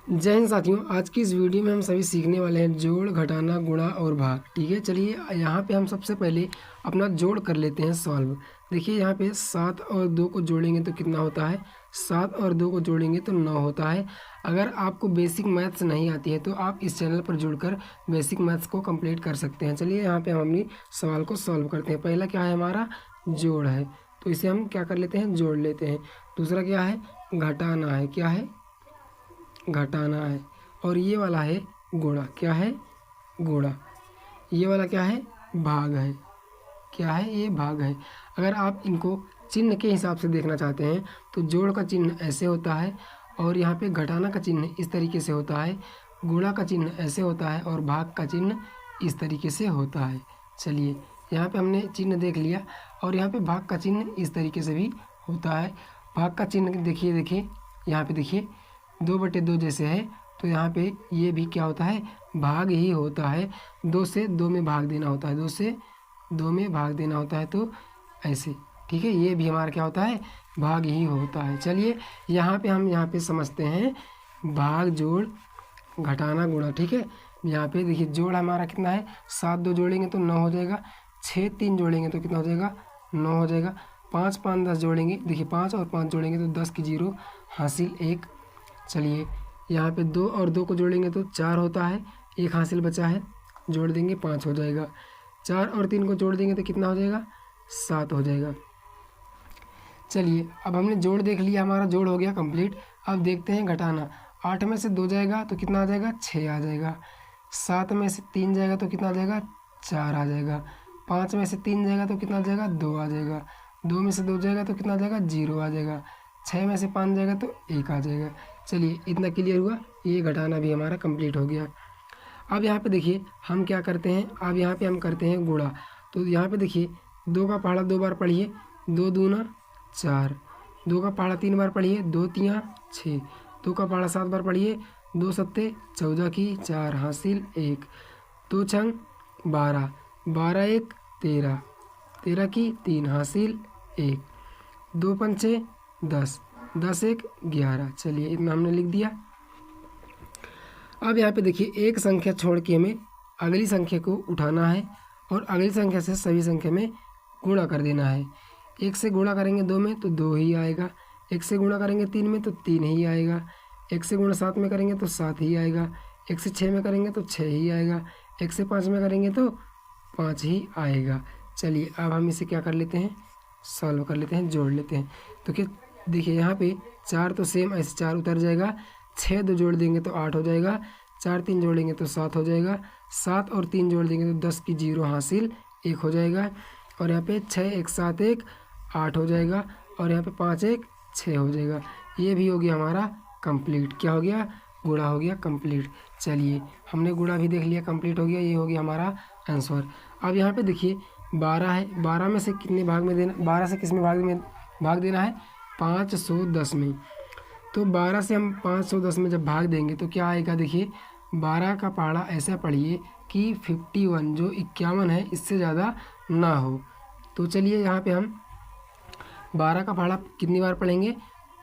जय हिंद साथियों। आज की इस वीडियो में हम सभी सीखने वाले हैं जोड़, घटाना, गुणा और भाग। ठीक है, चलिए यहाँ पे हम सबसे पहले अपना जोड़ कर लेते हैं सॉल्व। देखिए यहाँ पे 7 और 2 को जोड़ेंगे तो कितना होता है, 7 और 2 को जोड़ेंगे तो 9 होता है। अगर आपको बेसिक मैथ्स नहीं आती है तो आप इस चैनल पर जुड़कर बेसिक मैथ्स को कंप्लीट कर सकते हैं। चलिए यहाँ पर हम अपनी सवाल को सॉल्व करते हैं। पहला क्या है, हमारा जोड़ है तो इसे हम क्या कर लेते हैं, जोड़ लेते हैं। दूसरा क्या है, घटाना है, क्या है, घटाना है। और ये वाला है गुणा, क्या है, गुणा। ये वाला क्या है, भाग है, क्या है, ये भाग है। अगर आप इनको चिन्ह के हिसाब से देखना चाहते हैं तो जोड़ का चिन्ह ऐसे होता है और यहाँ पे घटाना का चिन्ह इस तरीके से होता है, गुणा का चिन्ह ऐसे होता है और भाग का चिन्ह इस तरीके से होता है। चलिए यहाँ पे हमने चिन्ह देख लिया और यहाँ पे भाग का चिन्ह इस तरीके से भी होता है। भाग का चिन्ह देखिए यहाँ पे देखिए 2/2 जैसे है तो यहाँ पे ये भी क्या होता है, भाग ही होता है। 2 से 2 में भाग देना होता है, 2 से 2 में भाग देना होता है तो ऐसे। ठीक है, ये भी हमारा क्या होता है, भाग ही होता है। चलिए यहाँ पे हम यहाँ पे समझते हैं भाग, जोड़, घटाना, गुणा। ठीक है, यहाँ पे देखिए जोड़ हमारा कितना है, 7 2 जोड़ेंगे तो 9 हो जाएगा, 6 3 जोड़ेंगे तो कितना हो जाएगा, 9 हो जाएगा। 5 5 10 जोड़ेंगे, देखिए 5 और 5 जोड़ेंगे तो 10 की 0 हासिल 1। चलिए यहाँ पे 2 और 2 को जोड़ेंगे तो 4 होता है, 1 हासिल बचा है, जोड़ देंगे 5 हो जाएगा। 4 और 3 को जोड़ देंगे तो कितना हो जाएगा, 7 हो जाएगा। चलिए अब हमने जोड़ देख लिया, हमारा जोड़ हो गया कंप्लीट। अब देखते हैं घटाना। 8 में से 2 जाएगा तो कितना आ जाएगा, 6 आ जाएगा। 7 में से 3 जाएगा तो कितना आ जाएगा, 4 आ जाएगा। 5 में से 3 जाएगा तो कितना आ जाएगा, 2 आ जाएगा। 2 में से 2 जाएगा तो कितना आ जाएगा, 0 आ जाएगा। 6 में से 5 जाएगा तो 1 आ जाएगा। चलिए इतना क्लियर हुआ, ये घटाना भी हमारा कंप्लीट हो गया। अब यहाँ पे देखिए हम क्या करते हैं, अब यहाँ पे हम करते हैं गुणा। तो यहाँ पे देखिए 2 का पहाड़ा 2 बार पढ़िए, 2 दूना 4। 2 का पहाड़ा 3 बार पढ़िए, 2 तियाँ 6। 2 का पहाड़ा 7 बार पढ़िए, 2 सत्ते 14 की 4 हासिल 1। 2 छंग 12, 12 1 13, 13 की 3 हासिल 1। 2 पंचे 10, 10 1 11। चलिए इतना हमने लिख दिया। अब यहाँ पे देखिए एक संख्या छोड़ के हमें अगली संख्या को उठाना है और अगली संख्या से सभी संख्या में गुणा कर देना है। 1 से गुणा करेंगे 2 में तो 2 ही आएगा, 1 से गुणा करेंगे 3 में तो 3 ही आएगा, 1 से गुणा 7 में करेंगे तो 7 ही आएगा, 1 से 6 में करेंगे तो 6 ही आएगा, 1 से 5 में करेंगे तो 5 ही आएगा। चलिए अब हम इसे क्या कर लेते हैं, सॉल्व कर लेते हैं, जोड़ लेते हैं। तो क्या देखिए यहाँ पे 4 तो सेम ऐसे 4 उतर जाएगा, 6 2 जोड़ देंगे तो 8 हो जाएगा, 4 3 जोड़ेंगे तो 7 हो जाएगा, 7 और 3 जोड़ देंगे तो 10 की 0 हासिल 1 हो जाएगा। और यहाँ पे 6 1 7 1 8 हो जाएगा और यहाँ पे 5 1 6 हो जाएगा। ये भी हो गया हमारा कंप्लीट। क्या हो गया, गुणा हो गया कंप्लीट। चलिए हमने गुणा भी देख लिया, कंप्लीट हो गया, ये हो गया हमारा आंसर। अब यहाँ पे देखिए 12 है, 12 में से कितने भाग में देना, 12 से किस में भाग देना है, 510 में। तो 12 से हम 510 में जब भाग देंगे तो क्या आएगा, देखिए 12 का पहाड़ा ऐसा पढ़िए कि 51 जो 51 है इससे ज़्यादा ना हो। तो चलिए यहाँ पे हम 12 का पहाड़ा कितनी बार पढ़ेंगे,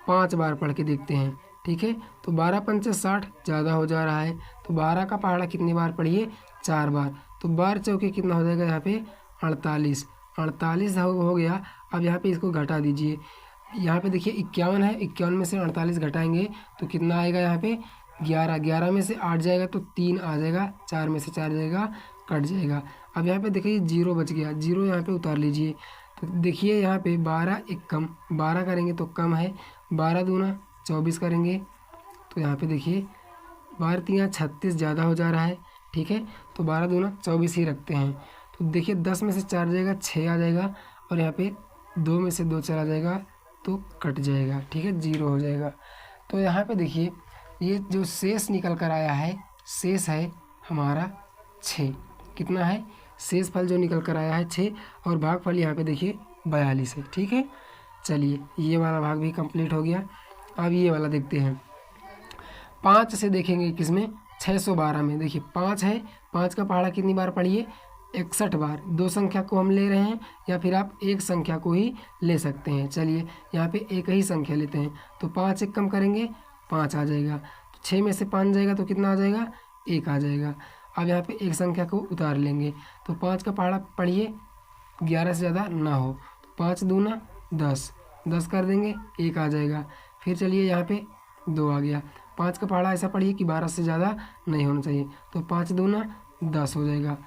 5 बार पढ़ के देखते हैं। ठीक है, तो 12 पंचे 60 ज़्यादा हो जा रहा है तो 12 का पहाड़ा कितनी बार पढ़िए, 4 बार। तो 12 चौके कितना हो जाएगा यहाँ पे, 48। 48 हो गया। अब यहाँ पे इसको घटा दीजिए, यहाँ पे देखिए 51 है, 51 में से 48 घटाएंगे तो कितना आएगा यहाँ पे, 11। 11 में से 8 जाएगा तो 3 आ जाएगा, 4 में से 4 जाएगा, कट जाएगा। अब यहाँ पे देखिए 0 बच गया, 0 यहाँ पे उतार लीजिए। तो देखिए यहाँ पे 12 एक कम, 12 करेंगे तो कम है, 12 दूना 24 करेंगे तो यहाँ पे देखिए 12 3 36 ज़्यादा हो जा रहा है। ठीक है, तो 12 दूना 24 ही रखते हैं। तो देखिए 10 में से 4 जाएगा, 6 आ जाएगा और यहाँ पे 2 में से 2 चला जाएगा तो कट जाएगा। ठीक है, 0 हो जाएगा। तो यहाँ पे देखिए ये जो शेष निकल कर आया है, शेष है हमारा 6। कितना है, शेष फल जो निकल कर आया है 6 और भागफल यहाँ पे देखिए 42 है। ठीक है, चलिए ये वाला भाग भी कंप्लीट हो गया। अब ये वाला देखते हैं, 5 से देखेंगे किसमें, 612 में। देखिए 5 है, 5 का पहाड़ा कितनी बार पढ़िए, 61 बार। 2 संख्या को हम ले रहे हैं या फिर आप एक संख्या को ही ले सकते हैं। चलिए यहाँ पे एक ही संख्या लेते हैं तो 5 एक कम करेंगे 5 आ जाएगा। तो 6 में से 5 जाएगा तो कितना आ जाएगा, 1 आ जाएगा। अब यहाँ पे एक संख्या को उतार लेंगे तो 5 का पहाड़ा पढ़िए 11 से ज़्यादा ना हो, तो 5 दूना 10, 10 कर देंगे 1 आ जाएगा। फिर चलिए यहाँ पे 2 आ गया, 5 का पहाड़ा ऐसा पढ़िए कि 12 से ज़्यादा नहीं होना चाहिए, तो 5 दूना 10 हो जाएगा।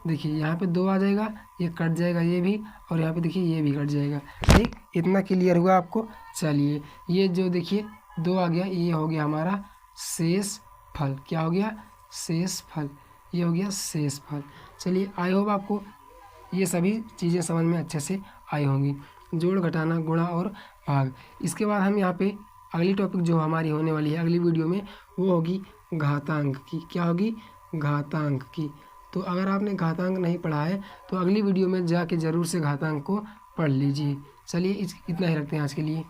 देखिए यहाँ पे 2 आ जाएगा, ये कट जाएगा ये भी, और यहाँ पे देखिए ये भी कट जाएगा। ठीक, इतना क्लियर हुआ आपको। चलिए ये जो देखिए 2 आ गया, ये हो गया हमारा शेष फल। क्या हो गया, शेष फल, ये हो गया शेष फल। चलिए आई होप आपको ये सभी चीज़ें समझ में अच्छे से आई होंगी, जोड़ घटाना गुणा और भाग। इसके बाद हम यहाँ पे अगली टॉपिक जो हमारी होने वाली है अगली वीडियो में, वो होगी घातांक की। क्या होगी, घातांक की। तो अगर आपने घातांक नहीं पढ़ा है तो अगली वीडियो में जाके ज़रूर से घातांक को पढ़ लीजिए। चलिए इतना ही रखते हैं आज के लिए।